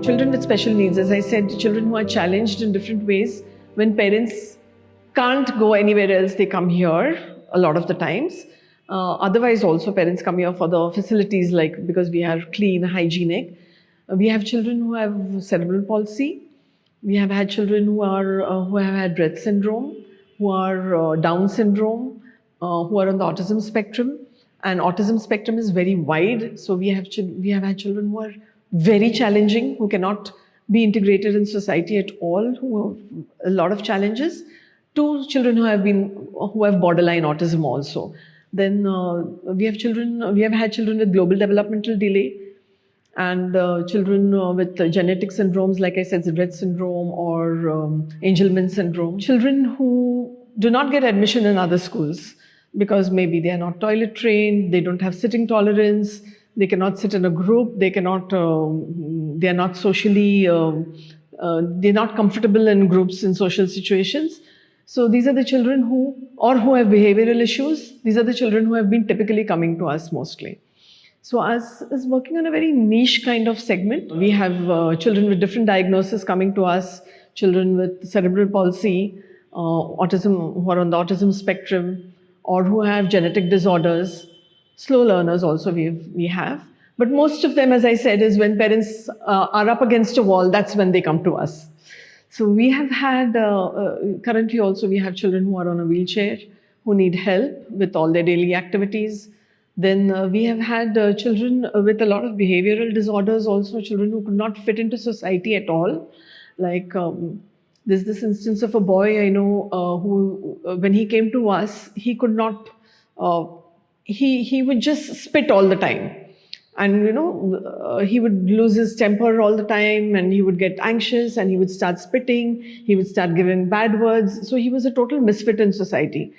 Children with special needs, as I said, children who are challenged in different ways. When parents can't go anywhere else, they come here a lot of the times. Otherwise also parents come here for the facilities, like because we are clean, hygienic. We have children who have cerebral palsy. We have had children who have had Rett syndrome, who are Down syndrome, who are on the autism spectrum. And autism spectrum is very wide. So we have had children who are very challenging, who cannot be integrated in society at all, who have a lot of challenges, to children who have borderline autism also. Then we have had children with global developmental delay, and children with genetic syndromes, like I said, Rett syndrome or Angelman syndrome. Children who do not get admission in other schools because maybe they are not toilet trained, they don't have sitting tolerance, they cannot sit in a group, they are not socially, they're not comfortable in groups in social situations. So these are the children who have behavioral issues. These are the children who have been typically coming to us mostly. So us is working on a very niche kind of segment. We have children with different diagnoses coming to us, children with cerebral palsy, autism, who are on the autism spectrum, or who have genetic disorders. Slow learners also we have. But most of them, as I said, is when parents are up against a wall, that's when they come to us. So we have had, currently also we have children who are on a wheelchair, who need help with all their daily activities. Then we have had children with a lot of behavioral disorders also, children who could not fit into society at all. Like there's this instance of a boy I know who, when he came to us, he could not, he would just spit all the time. And he would lose his temper all the time, and he would get anxious, and he would start spitting, he would start giving bad words. So he was a total misfit in society.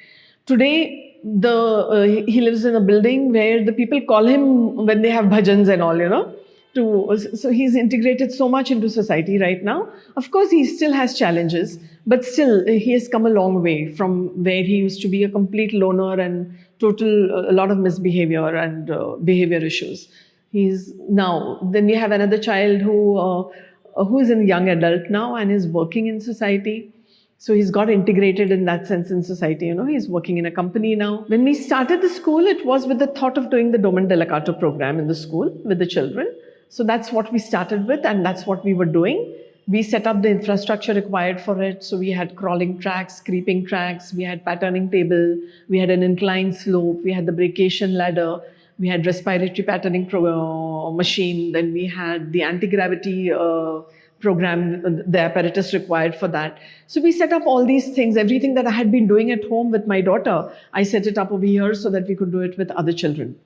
Today, he lives in a building where the people call him when they have bhajans and all, so he's integrated so much into society right now. Of course, he still has challenges, but still he has come a long way from where he used to be a complete loner and a lot of misbehavior and behavior issues. Then we have another child who is a young adult now and is working in society. So he's got integrated in that sense in society. He's working in a company now. When we started the school, it was with the thought of doing the Domen Delicato program in the school with the children. So that's what we started with, and that's what we were doing. We set up the infrastructure required for it. So we had crawling tracks, creeping tracks, we had patterning table, we had an inclined slope, we had the brachiation ladder, we had respiratory patterning machine, then we had the anti-gravity program, the apparatus required for that. So we set up all these things, everything that I had been doing at home with my daughter, I set it up over here so that we could do it with other children.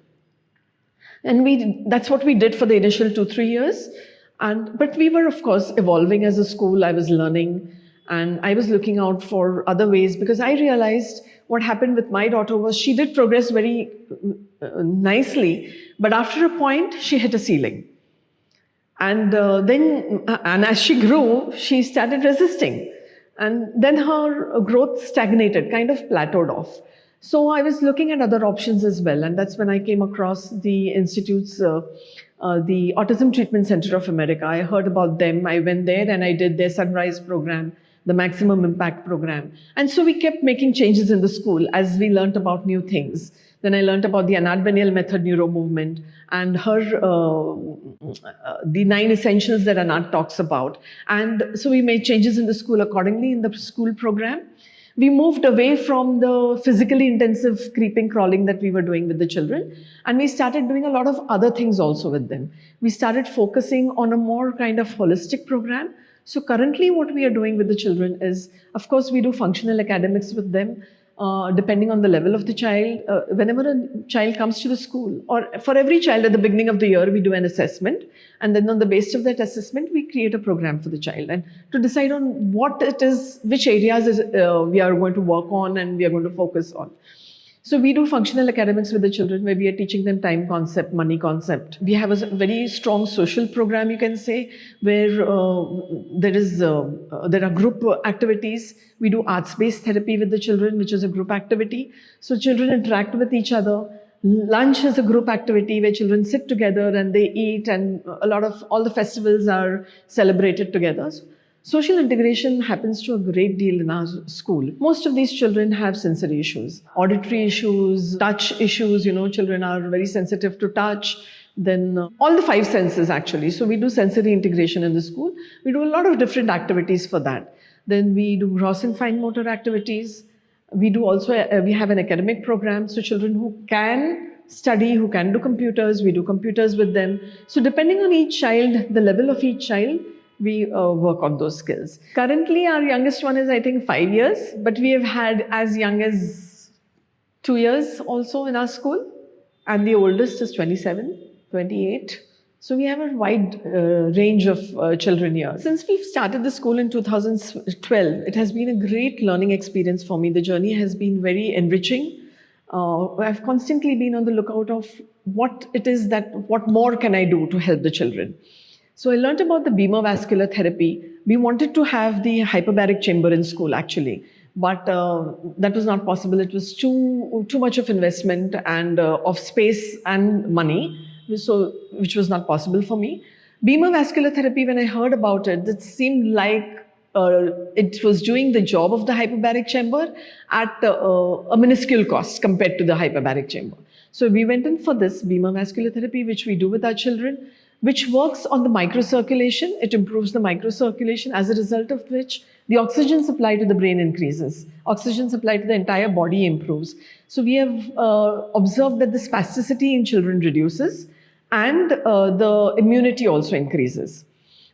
And that's what we did for the initial 2-3 years. But we were, of course, evolving as a school. I was learning, and I was looking out for other ways, because I realized what happened with my daughter was she did progress very nicely, but after a point, she hit a ceiling. And as she grew, she started resisting. And then her growth stagnated, kind of plateaued off. So I was looking at other options as well. And that's when I came across the institutes, the Autism Treatment Center of America. I heard about them. I went there and I did their Sunrise program, the Maximum Impact program. And so we kept making changes in the school as we learned about new things. Then I learned about the Ananal Method neuro movement and the 9 essentials that Anand talks about. And so we made changes in the school accordingly in the school program. We moved away from the physically intensive creeping, crawling that we were doing with the children. And we started doing a lot of other things also with them. We started focusing on a more kind of holistic program. So currently what we are doing with the children is, of course, we do functional academics with them. Depending on the level of the child, whenever a child comes to the school, or for every child at the beginning of the year, we do an assessment. And then on the basis of that assessment, we create a program for the child. And to decide on what it is, which areas we are going to work on and we are going to focus on. So we do functional academics with the children, where we are teaching them time concept, money concept. We have a very strong social program, you can say, where there are group activities. We do arts-based therapy with the children, which is a group activity. So children interact with each other. Lunch is a group activity where children sit together and they eat, and all the festivals are celebrated together. Social integration happens to a great deal in our school. Most of these children have sensory issues, auditory issues, touch issues. Children are very sensitive to touch. Then all the 5 senses actually. So we do sensory integration in the school. We do a lot of different activities for that. Then we do gross and fine motor activities. We have an academic program. So children who can study, who can do computers, we do computers with them. So depending on each child, the level of each child, we work on those skills. Currently, our youngest one is, I think, 5 years, but we have had as young as 2 years also in our school, and the oldest is 27, 28. So we have a wide range of children here. Since we've started the school in 2012, it has been a great learning experience for me. The journey has been very enriching. I've constantly been on the lookout of what more can I do to help the children. So I learned about the Beov vascular therapy. We wanted to have the hyperbaric chamber in school actually, but that was not possible. It was too much of investment and of space and money, which was not possible for me. Beov vascular therapy, when I heard about it, it seemed like it was doing the job of the hyperbaric chamber at a minuscule cost compared to the hyperbaric chamber. So we went in for this Beov vascular therapy, which we do with our children, which works on the microcirculation. It improves the microcirculation, as a result of which the oxygen supply to the brain increases. Oxygen supply to the entire body improves. So we have observed that the spasticity in children reduces and the immunity also increases.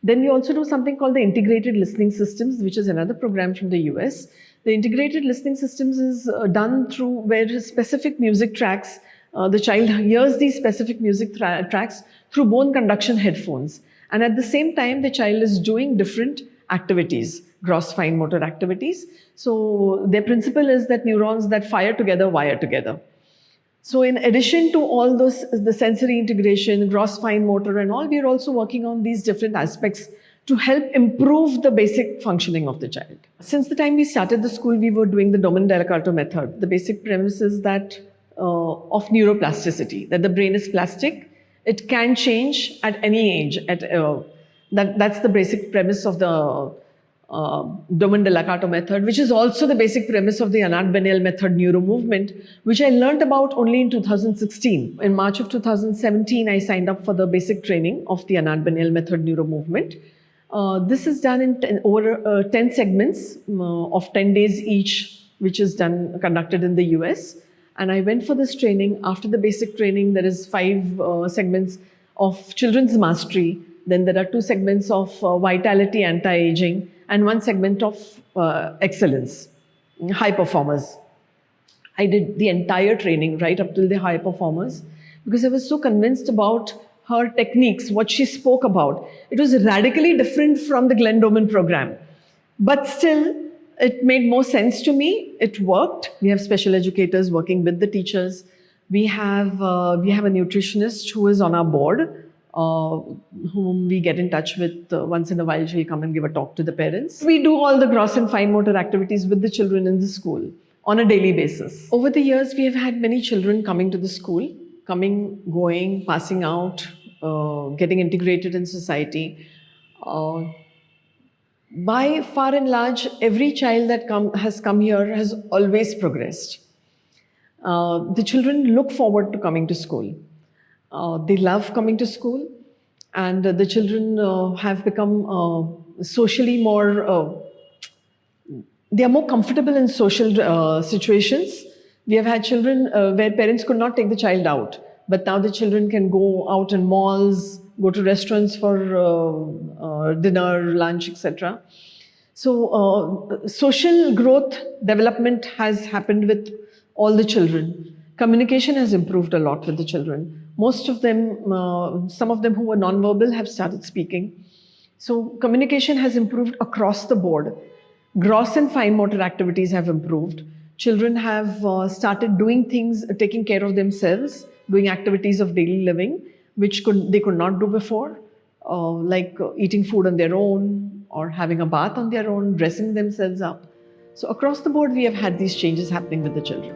Then we also do something called the integrated listening systems, which is another program from the US. The integrated listening systems is done through where specific music tracks, the child hears these specific music tracks through bone conduction headphones. And at the same time, the child is doing different activities, gross fine motor activities. So their principle is that neurons that fire together, wire together. So in addition to all those, the sensory integration, gross fine motor and all, we are also working on these different aspects to help improve the basic functioning of the child. Since the time we started the school, we were doing the Dominant method. The basic premise is that of neuroplasticity, that the brain is plastic. It can change at any age. That's the basic premise of the Dominant method, which is also the basic premise of the Ananal Method neuro movement, which I learned about only in 2016. In March of 2017, I signed up for the basic training of the Ananal Method neuro movement. This is done in over 10 segments of 10 days each, which is conducted in the US. And I went for this training. After the basic training, there is 5 segments of children's mastery. Then there are 2 segments of vitality, anti-aging, and 1 segment of excellence, high performers. I did the entire training right up till the high performers because I was so convinced about her techniques, what she spoke about. It was radically different from the Glenn Doman program. But still, it made more sense to me. It worked. We have special educators working with the teachers. We have a nutritionist who is on our board, whom we get in touch with once in a while. She'll come and give a talk to the parents. We do all the gross and fine motor activities with the children in the school on a daily basis. Over the years, we have had many children coming to the school, coming, going, passing out, getting integrated in society. By far and large, every child that has come here has always progressed. The children look forward to coming to school. They love coming to school, and the children have become socially more, they are more comfortable in social situations. We have had children where parents could not take the child out, but now the children can go out in malls, go to restaurants for dinner, lunch, etc. So social growth, development has happened with all the children. Communication has improved a lot with the children. Most of them, some of them who were non-verbal have started speaking. So communication has improved across the board. Gross and fine motor activities have improved. Children have started doing things, taking care of themselves, doing activities of daily living, which they could not do before, like eating food on their own or having a bath on their own, dressing themselves up. So across the board, we have had these changes happening with the children.